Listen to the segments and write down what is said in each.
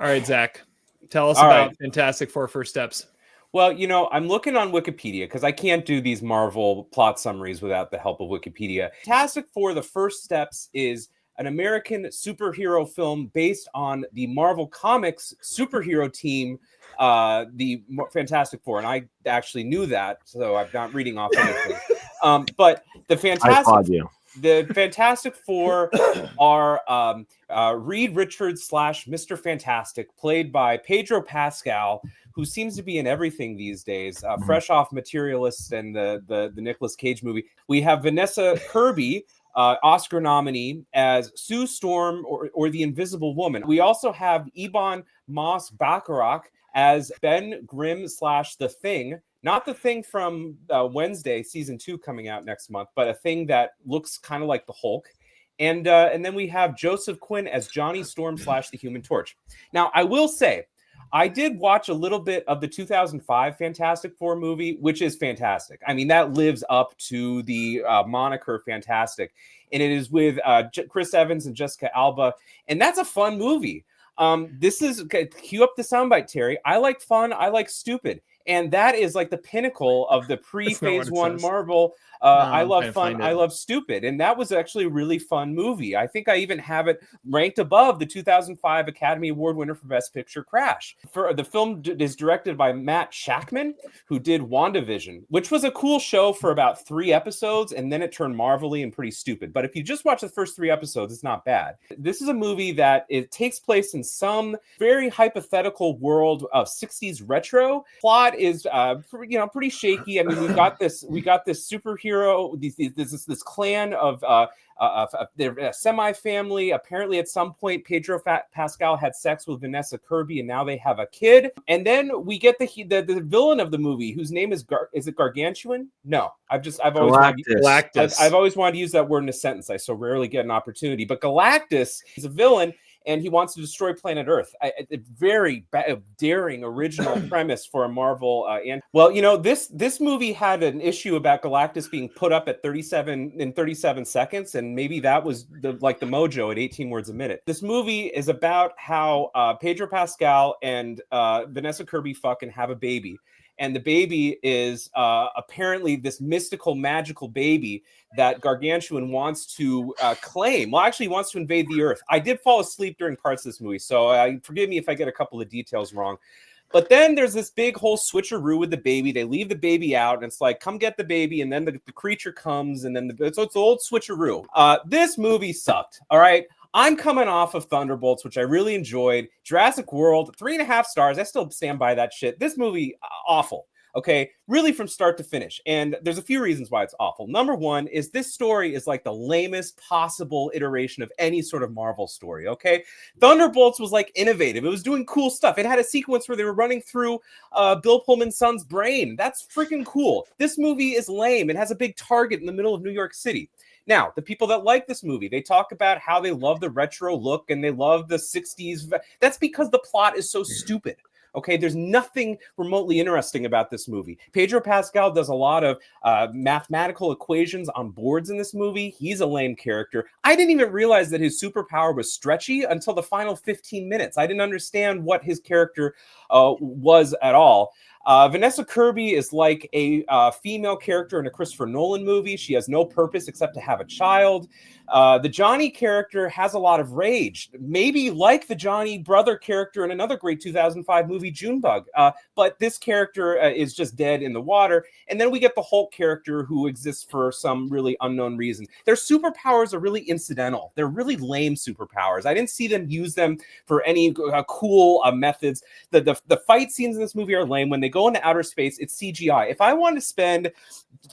All right, Zach, tell us All about right. Fantastic Four First Steps. Well, I'm looking on Wikipedia because I can't do these Marvel plot summaries without the help of Wikipedia. Fantastic Four, the First Steps is an American superhero film based on the Marvel Comics superhero team, the Fantastic Four. And I actually knew that, so I'm not reading off anything. But the Fantastic Four are Reed Richards / Mr. Fantastic, played by Pedro Pascal, who seems to be in everything these days, fresh off Materialists and the Nicolas Cage movie. We have Vanessa Kirby, Oscar nominee, as Sue Storm or the Invisible Woman. We also have Ebon Moss-Bachrach as Ben Grimm / The Thing. Not the Thing from Wednesday, season 2 coming out next month, but a thing that looks kind of like the Hulk. And then we have Joseph Quinn as Johnny Storm / the Human Torch. Now, I will say, I did watch a little bit of the 2005 Fantastic Four movie, which is fantastic. I mean, that lives up to the moniker Fantastic. And it is with Chris Evans and Jessica Alba. And that's a fun movie. This is, cue up the soundbite, Terry. I like fun. I like stupid. And that is like the pinnacle of the pre-Phase 1 Marvel. I love fun. I love stupid. And that was actually a really fun movie. I think I even have it ranked above the 2005 Academy Award winner for Best Picture, Crash. The film is directed by Matt Shakman, who did WandaVision, which was a cool show for about 3 episodes. And then it turned Marvel-y and pretty stupid. But if you just watch the first 3 episodes, it's not bad. This is a movie that it takes place in some very hypothetical world of 60s retro. Plot is pretty shaky. I mean, we got this superhero, this clan of they're a semi-family. Apparently at some point Pedro Pascal had sex with Vanessa Kirby and now they have a kid. And then we get the villain of the movie, whose name is is it Gargantuan? No, I've always Galactus. I've always wanted to use that word in a sentence. I so rarely get an opportunity. But Galactus is a villain, and he wants to destroy planet Earth. A very daring original premise for a Marvel. This movie had an issue about Galactus being put up at 37 seconds, and maybe that was the mojo at 18 words a minute. This movie is about how Pedro Pascal and Vanessa Kirby fucking have a baby. And the baby is apparently this mystical, magical baby that Gargantuan wants to claim. Well, actually, he wants to invade the Earth. I did fall asleep during parts of this movie, so forgive me if I get a couple of details wrong. But then there's this big whole switcheroo with the baby. They leave the baby out, and it's like, come get the baby, and then the creature comes, and then so it's the old switcheroo. This movie sucked, all right? I'm coming off of Thunderbolts, which I really enjoyed. Jurassic World, 3.5 stars. I still stand by that shit. This movie, awful. Okay, really from start to finish. And there's a few reasons why it's awful. Number one is this story is like the lamest possible iteration of any sort of Marvel story, okay? Thunderbolts was like innovative. It was doing cool stuff. It had a sequence where they were running through Bill Pullman's son's brain. That's freaking cool. This movie is lame. It has a big target in the middle of New York City. Now, the people that like this movie, they talk about how they love the retro look and they love the 60s. That's because the plot is so stupid. Okay, there's nothing remotely interesting about this movie. Pedro Pascal does a lot of mathematical equations on boards in this movie. He's a lame character. I didn't even realize that his superpower was stretchy until the final 15 minutes. I didn't understand what his character was at all. Vanessa Kirby is like a female character in a Christopher Nolan movie. She has no purpose except to have a child. The Johnny character has a lot of rage, maybe like the Johnny brother character in another great 2005 movie, Junebug. But this character is just dead in the water. And then we get the Hulk character who exists for some really unknown reason. Their superpowers are really incidental. They're really lame superpowers. I didn't see them use them for any cool methods. The fight scenes in this movie are lame. When they go into outer space, it's CGI. If I wanted to spend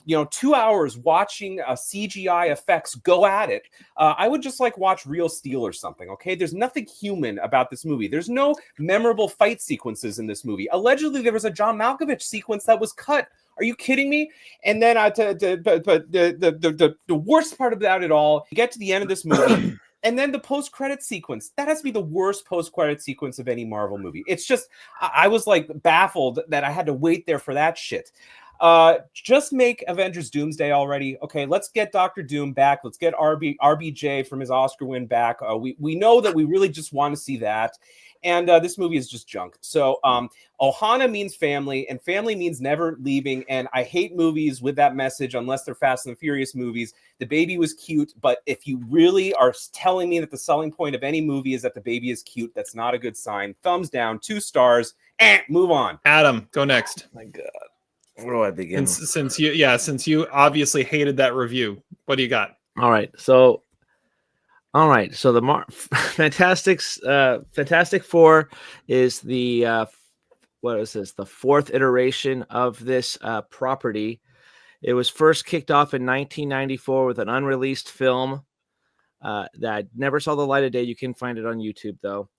2 hours watching CGI effects go at it, I would just watch Real Steel or something, okay? There's nothing human about this movie. There's no memorable fight sequences in this movie. Allegedly, there was a John Malkovich sequence that was cut. Are you kidding me? And then the worst part about it all, you get to the end of this movie, and then the post-credit sequence. That has to be the worst post-credit sequence of any Marvel movie. It's just, I was baffled that I had to wait there for that shit. Just make Avengers Doomsday already. Okay, let's get Dr. Doom back. Let's get RBJ from his Oscar win back. We know that we really just want to see that. And this movie is just junk. So Ohana means family, and family means never leaving. And I hate movies with that message unless they're Fast and the Furious movies. The baby was cute, but if you really are telling me that the selling point of any movie is that the baby is cute, that's not a good sign. Thumbs down, 2 stars. Move on. Adam, go next. My God, where do I begin? Since you obviously hated that review, what do you got? All right, so the Fantastic Four is the what is this? The 4th iteration of this property. It was first kicked off in 1994 with an unreleased film that never saw the light of day. You can find it on YouTube though.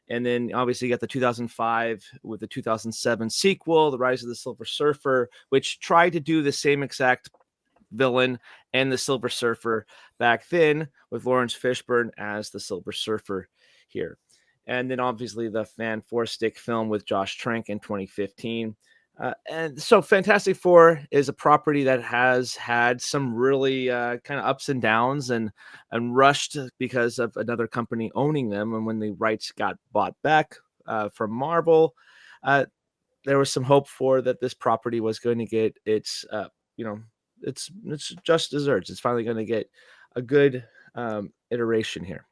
And then obviously you got the 2005 with the 2007 sequel, The Rise of the Silver Surfer, which tried to do the same exact villain and the Silver Surfer back then, with Lawrence Fishburne as the Silver Surfer here. And then obviously the Fan Four Stick film with Josh Trank in 2015. And so Fantastic Four is a property that has had some really kind of ups and downs and rushed because of another company owning them. And when the rights got bought back from Marvel, there was some hope for that this property was going to get its, it's just desserts. It's finally going to get a good iteration here.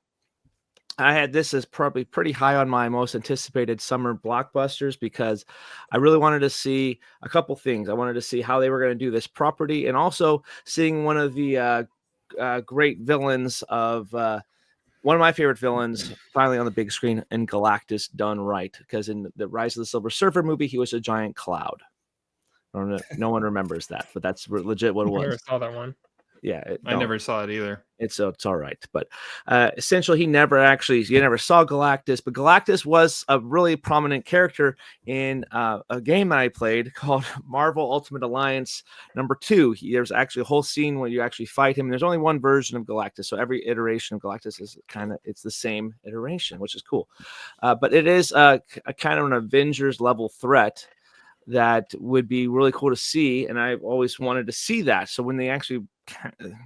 I had this as probably pretty high on my most anticipated summer blockbusters because I really wanted to see a couple things. I wanted to see how they were going to do this property, and also seeing one of the great villains of one of my favorite villains finally on the big screen, in Galactus done right. Because in the Rise of the Silver Surfer movie, he was a giant cloud. No one remembers that, but that's legit what it was. I never saw that one. Yeah, I never saw it either. It's all right, but essentially, you never saw Galactus. But Galactus was a really prominent character in a game that I played called Marvel Ultimate Alliance #2. There's actually a whole scene where you actually fight him. There's only one version of Galactus, so every iteration of Galactus is it's the same iteration, which is cool. But it is a kind of an Avengers level threat that would be really cool to see, and I've always wanted to see that. So when they actually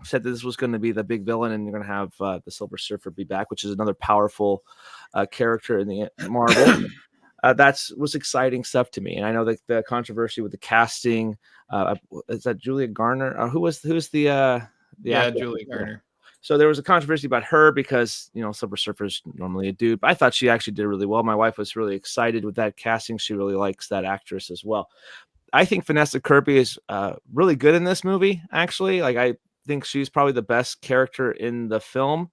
said that this was going to be the big villain and you're going to have the Silver Surfer be back, which is another powerful character in the Marvel, was exciting stuff to me. And I know that the controversy with the casting, is that Julia Garner? Who's the actor? Julia Garner. So there was a controversy about her because, Silver Surfer is normally a dude, but I thought she actually did really well. My wife was really excited with that casting. She really likes that actress as well. I think Vanessa Kirby is really good in this movie, actually. Like, I think she's probably the best character in the film.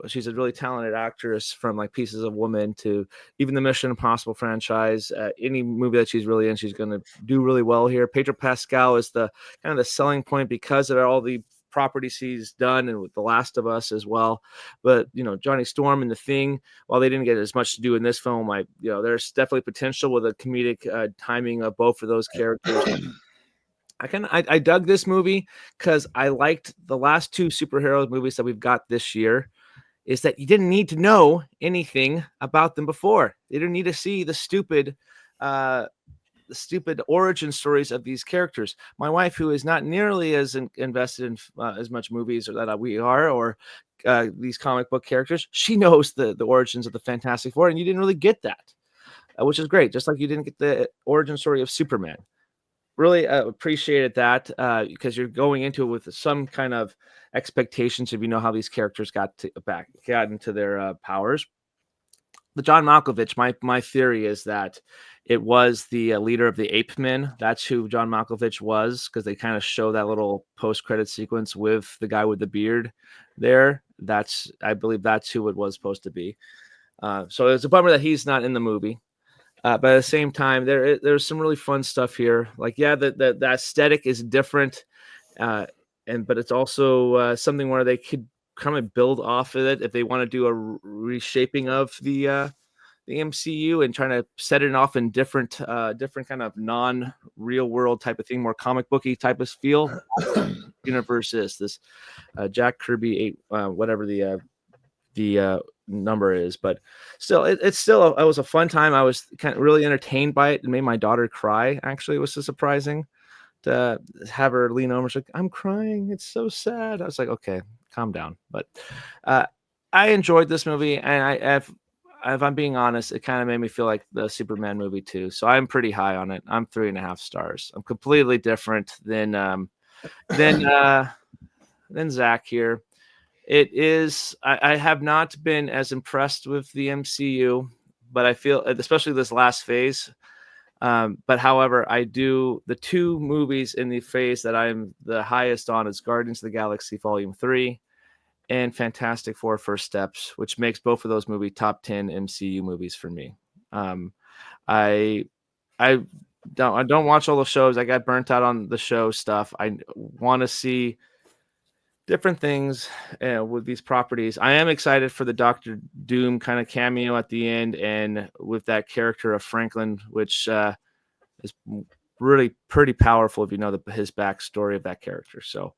She's a really talented actress, from like Pieces of Woman to even the Mission Impossible franchise. Any movie that she's really in, she's going to do really well here. Pedro Pascal is the kind of the selling point because of all the properties he's done, and with The Last of Us as well. But Johnny Storm and The Thing, while they didn't get as much to do in this film, there's definitely potential with a comedic timing of both of those characters. I dug this movie because I liked the last 2 superhero movies that we've got this year. Is that you didn't need to know anything about them before. You didn't need to see the stupid origin stories of these characters. My wife, who is not nearly as invested in as much movies that we are, or these comic book characters, she knows the origins of the Fantastic Four, and you didn't really get that, which is great. Just like you didn't get the origin story of Superman. Really appreciated that because you're going into it with some kind of expectations if you know how these characters got into their powers. The John Malkovich, my theory is that it was the leader of the Ape Men. That's who John Malkovich was, because they kind of show that little post-credit sequence with the guy with the beard there. I believe that's who it was supposed to be. So it's a bummer that he's not in the movie. But at the same time, there's some really fun stuff here. Like, the aesthetic is different, but it's also something where they could kind of build off of it if they want to do a reshaping of the MCU and trying to set it off in different kind of non-real world type of thing, more comic booky type of feel. Universe is this Jack Kirby 8, whatever the number is, but still, it was a fun time. I was kind of really entertained by it. It made my daughter cry. Actually, it was so surprising to have her lean over. She's like, "I'm crying. It's so sad." I was like, "Okay, calm down." But I enjoyed this movie, and if I'm being honest, it kind of made me feel like the Superman movie too. So I'm pretty high on it. I'm 3.5 stars. I'm completely different than Zach here. It is. I have not been as impressed with the MCU, but I feel, especially this last phase. But however, I do the 2 movies in the phase that I'm the highest on is Guardians of the Galaxy Volume 3 and Fantastic Four First Steps, which makes both of those movies top 10 MCU movies for me. I don't watch all the shows. I got burnt out on the show stuff. I want to see different things with these properties. I am excited for the Doctor Doom kind of cameo at the end, and with that character of Franklin, which is really pretty powerful if you know his backstory of that character. So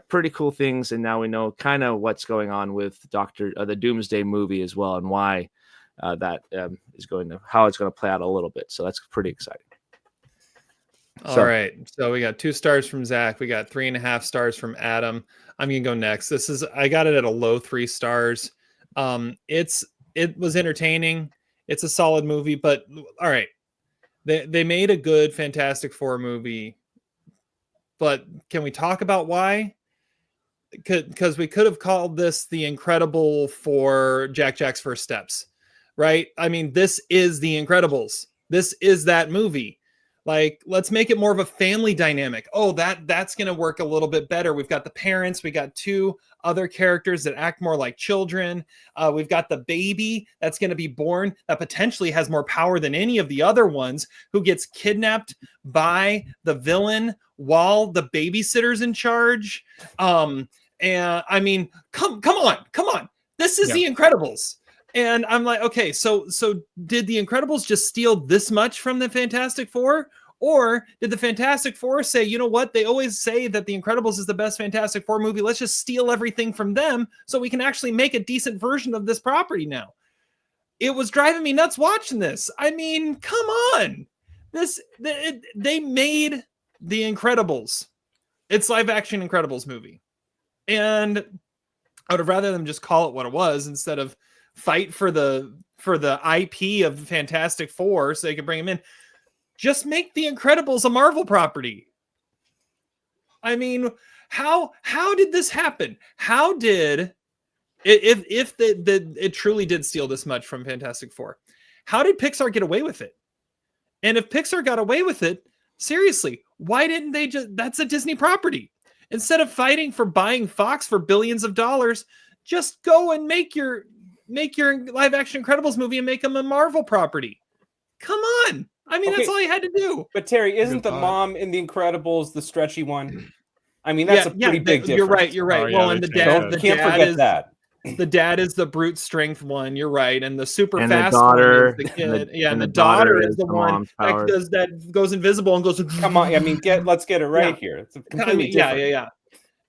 pretty cool things, and now we know kind of what's going on with the Doomsday movie as well, and why that is how it's going to play out a little bit. So that's pretty exciting. All right. So we got 2 stars from Zach. We got 3.5 stars from Adam. I'm going to go next. I got it at a low 3 stars. It was entertaining. It's a solid movie, but all right. They made a good Fantastic Four movie, but can we talk about why? Because we could have called this The Incredible for Jack's First Steps, right? I mean, this is The Incredibles. This is that movie. Like, let's make it more of a family dynamic. Oh, that's going to work a little bit better. We've got the parents. We got 2 other characters that act more like children. We've got the baby that's going to be born that potentially has more power than any of the other ones, who gets kidnapped by the villain while the babysitter's in charge. And I mean, come on. This is The Incredibles. And I'm like, okay, so did The Incredibles just steal this much from the Fantastic Four? Or did the Fantastic Four say, you know what? They always say that The Incredibles is the best Fantastic Four movie. Let's just steal everything from them so we can actually make a decent version of this property now. It was driving me nuts watching this. I mean, come on. They made The Incredibles. It's live action Incredibles movie. And I would have rather them just call it what it was instead of fight for the IP of the Fantastic Four so they can bring him in. Just make The Incredibles a Marvel property. I mean, how did this happen? How did if it truly did steal this much from Fantastic Four? How did Pixar get away with it? And if Pixar got away with it, seriously, why didn't they that's a Disney property. Instead of fighting for buying Fox for billions of dollars, just go and make your live action Incredibles movie and make them a Marvel property. Come on. I mean, that's all you had to do. But Terry, isn't the mom in The Incredibles the stretchy one? I mean, that's a pretty big difference. You're right. Oh, well, and the dad forget that. The dad is the brute strength one. You're right. And the super and fast the daughter, one is the kid. and the daughter is the one that goes invisible and goes. Come on. I mean, let's get it right here. It's completely different.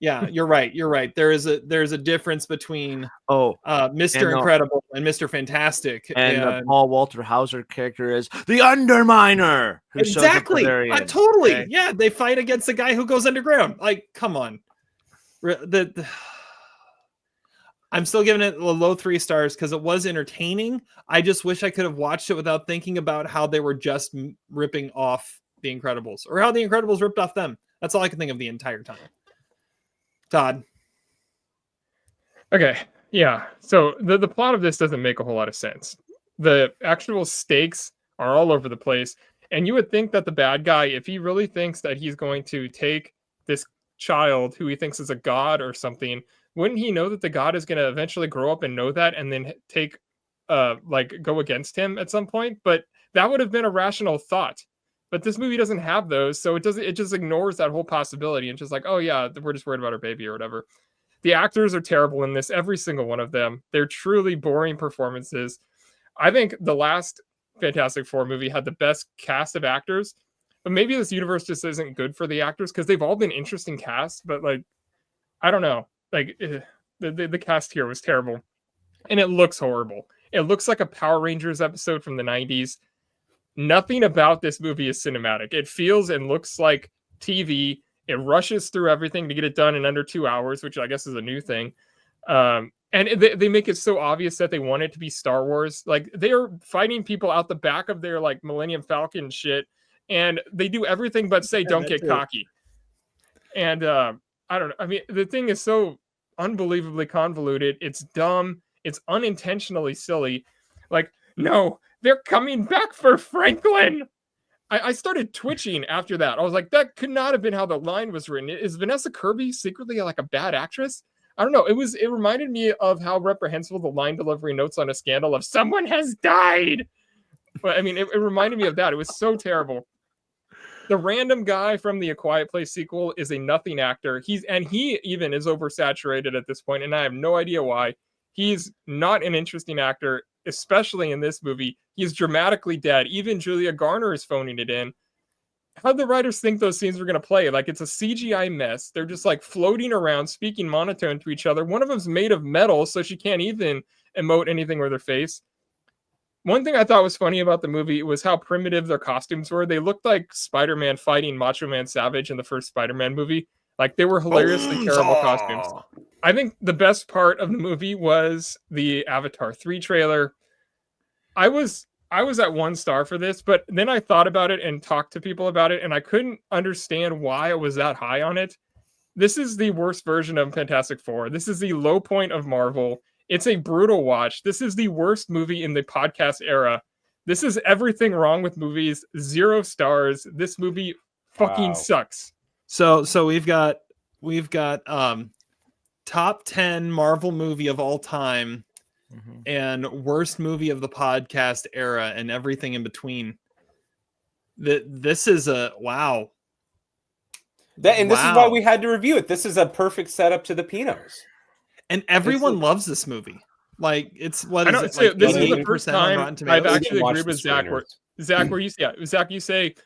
Yeah, you're right. There's a difference between Mr. Incredible and Mr. Fantastic. And the Paul Walter Hauser character is the Underminer. Exactly. Totally. Okay. Yeah, they fight against the guy who goes underground. Like, come on. I'm still giving it a low 3 stars because it was entertaining. I just wish I could have watched it without thinking about how they were just ripping off The Incredibles or how The Incredibles ripped off them. That's all I can think of the entire time. Todd. Okay, yeah. So the plot of this doesn't make a whole lot of sense. The actual stakes are all over the place. And you would think that the bad guy, if he really thinks that he's going to take this child who he thinks is a god or something, wouldn't he know that the god is going to eventually grow up and know that and then go against him at some point? But that would have been a rational thought. But this movie doesn't have those, so it just ignores that whole possibility and just like, oh yeah, we're just worried about our baby or whatever. The actors are terrible in this, every single one of them. They're truly boring performances. I think the last Fantastic Four movie had the best cast of actors, but maybe this universe just isn't good for the actors because they've all been interesting casts, but like, I don't know. Like the cast here was terrible, and it looks horrible. It looks like a Power Rangers episode from the 90s. Nothing about this movie is cinematic. It feels and looks like TV. It rushes through everything to get it done in under 2 hours, which I guess is a new thing. And they make it so obvious that they want it to be Star Wars. Like, they are fighting people out the back of their like Millennium Falcon shit, and they do everything but say don't get cocky. And I don't know. I mean, the thing is so unbelievably convoluted. It's dumb. It's unintentionally silly. Like, no, they're coming back for Franklin. I started twitching after that. I was like, that could not have been how the line was written. Is Vanessa Kirby secretly like a bad actress? I don't know. It reminded me of how reprehensible the line delivery notes on a Scandal of someone has died. But I mean, it reminded me of that. It was so terrible. The random guy from the A Quiet Place sequel is a nothing actor. He even is oversaturated at this point, and I have no idea why. He's not an interesting actor, especially in this movie. He's dramatically dead. Even Julia Garner is phoning it in. How'd the writers think those scenes were going to play? Like, it's a CGI mess. They're just like floating around, speaking monotone to each other. One of them's made of metal, so she can't even emote anything with her face. One thing I thought was funny about the movie was how primitive their costumes were. They looked like Spider-Man fighting Macho Man Savage in the first Spider-Man movie. Like, they were hilariously terrible costumes. I think the best part of the movie was the Avatar 3 trailer. I was at 1 star for this, but then I thought about it and talked to people about it, and I couldn't understand why I was that high on it. This is the worst version of Fantastic Four. This is the low point of Marvel. It's a brutal watch. This is the worst movie in the podcast era. This is everything wrong with movies. 0 stars. This movie fucking sucks. So we've got top 10 Marvel movie of all time. And worst movie of the podcast era and everything in between. This is a wow. This is why we had to review it. This is a perfect setup to the Pinos. And everyone loves this movie. Like, it's what is it? Like, this is the first time I've actually agreed with Zach. Zach, you say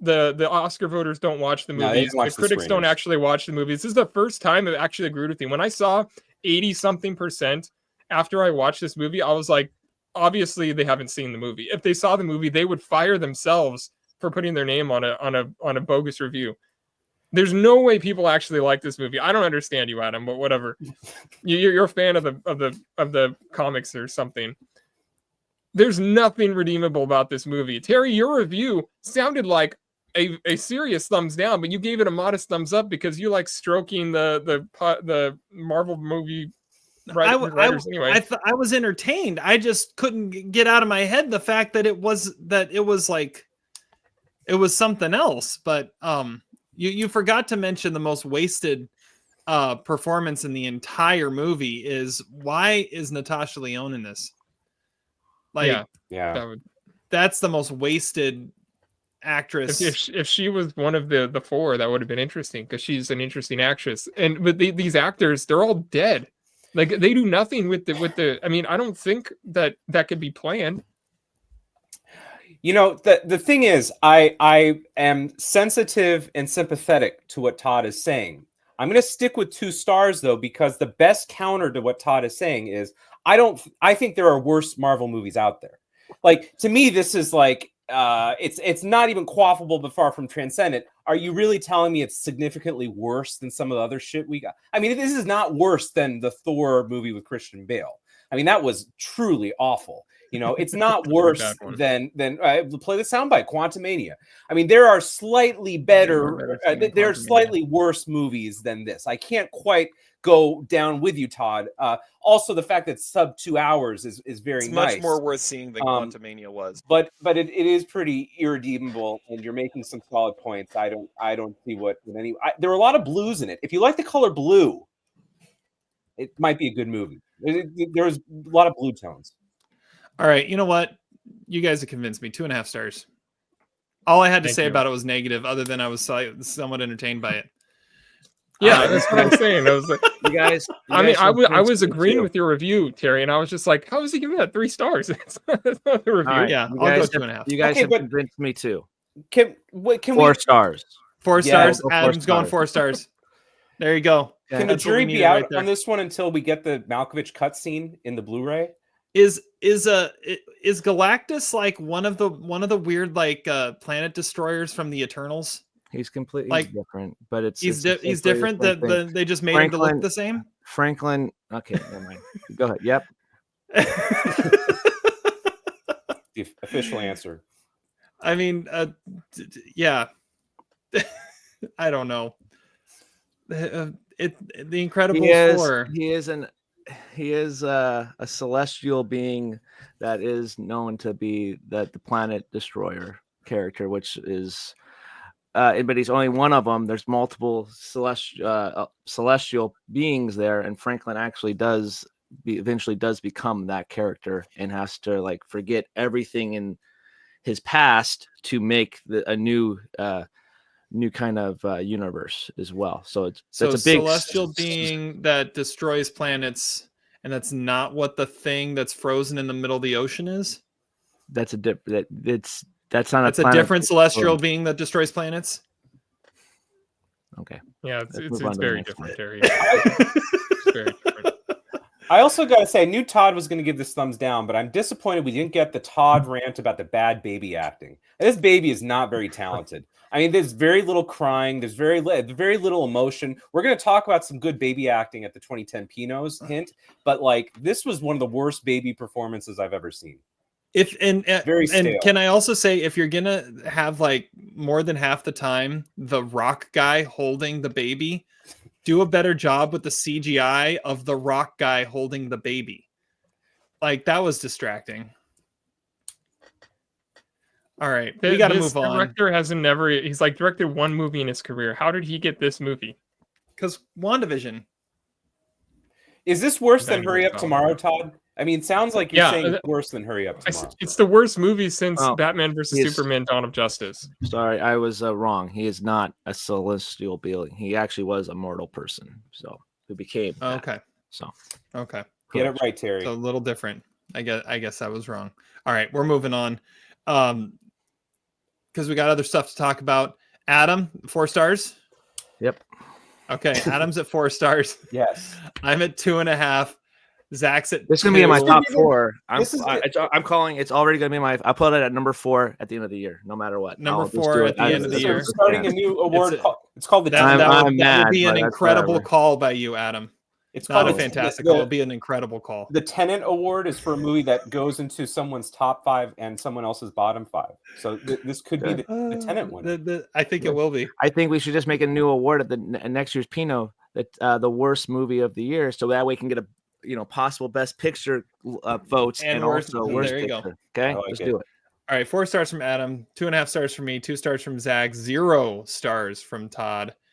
the Oscar voters don't watch the movies. The critics don't actually watch the movies. This is the first time I've actually agreed with you. When I saw 80-something% after I watched this movie, I was like, obviously they haven't seen the movie. If they saw the movie, they would fire themselves for putting their name on a bogus review. There's no way people actually like this movie. I don't understand you, Adam, but whatever. You're a fan of the comics or something. There's nothing redeemable about this movie. Terry, your review sounded like a serious thumbs down, but you gave it a modest thumbs up because you like stroking the Marvel movie. I was entertained. I just couldn't get out of my head the fact that it was something else. But you forgot to mention the most wasted performance in the entire movie is why is Natasha Lyonne in this? Like, yeah, that's the most wasted actress. If she was one of the 4, that would have been interesting because she's an interesting actress. But these actors, they're all dead. Like, they do nothing with the. I mean, I don't think that could be planned. You know, the thing is, I am sensitive and sympathetic to what Todd is saying. I'm going to stick with 2 stars though, because the best counter to what Todd is saying is I think there are worse Marvel movies out there. Like, to me, this is like it's not even quaffable but far from transcendent. Are you really telling me it's significantly worse than some of the other shit we got? I mean, this is not worse than the Thor movie with Christian Bale. I mean, that was truly awful. You know, it's not worse than play the soundbite, Quantumania. I mean, there are slightly better, there are slightly worse movies than this. I can't quite go down with you, Todd. Also, the fact that sub 2 hours is very it's nice. Much more worth seeing than Quantumania was. But it is pretty irredeemable, and you're making some solid points. I don't see what there were a lot of blues in it. If you like the color blue, it might be a good movie. There's a lot of blue tones. All right, you know what? You guys have convinced me. 2.5 stars. All I had to say about it was negative, other than I was somewhat entertained by it. Yeah, that's what I'm saying. I was like, you guys I was agreeing with your review, Terry, and I was just like, how is he giving that 3 stars? That's not the review. Right, yeah, I'll go 2.5. You guys have convinced me too. Can 4 stars. 4 stars. Adam's going 4 stars. There you go. Can the jury be out on this one until we get the Malkovich cutscene in the Blu-ray? Is Galactus like one of the weird like planet destroyers from the Eternals? He's completely different, but he's different. They just made him to look the same. Franklin. Okay, never mind. Go ahead. Yep. The official answer. I mean, yeah. I don't know. The Incredible Four. He is a celestial being that is known to be the planet destroyer character, which is but he's only one of them. There's multiple celestial beings there, and Franklin actually eventually does become that character and has to like forget everything in his past to make a new kind of universe as well. So that's a big celestial being that destroys planets, and that's not what the thing that's frozen in the middle of the ocean is. That's a different celestial being that destroys planets. Okay. Yeah, it's very different, Terry. It's very different. I also got to say, I knew Todd was going to give this thumbs down, but I'm disappointed we didn't get the Todd rant about the bad baby acting. This baby is not very talented. I mean, there's very little crying. There's very little emotion. We're going to talk about some good baby acting at the 2010 Pinos hint, but like this was one of the worst baby performances I've ever seen. And can I also say, if you're gonna have like more than half the time the rock guy holding the baby, do a better job with the CGI of the rock guy holding the baby. Like that was distracting. All right, we got to move on. Director he's like directed one movie in his career. How did he get this movie? Because WandaVision. Is this worse than Hurry Up Tomorrow, Todd? I mean, it sounds like you're saying it's worse than Hurry Up Tomorrow. It's the worst movie since Batman vs. Superman: Dawn of Justice. Sorry, I was wrong. He is not a celestial being. He actually was a mortal person, so who became okay. So okay, get it right, Terry. So a little different. I guess I was wrong. All right, we're moving on. Because we got other stuff to talk about. Adam, 4 stars. Yep. Okay, Adam's at 4 stars. Yes. I'm at 2.5. Zach's at. This is gonna be in my top 4. I'm calling. It's already gonna be I'll put it at number 4 at the end of the year, no matter what. Number 4 at the end of the year. Starting a new award. It's called the. That would be an incredible call by you, Adam. It's not a fantastic call. It'll be an incredible call. The Tenet Award is for a movie that goes into someone's top 5 and someone else's bottom 5. So this could be the Tenet one. I think it will be. I think we should just make a new award at the next year's Pinot, that the worst movie of the year, so that way we can get a possible best picture votes and also worst there you picture. Go. Okay, let's do it. All right, 4 stars from Adam, 2.5 stars from me, 2 stars from Zach, 0 stars from Todd.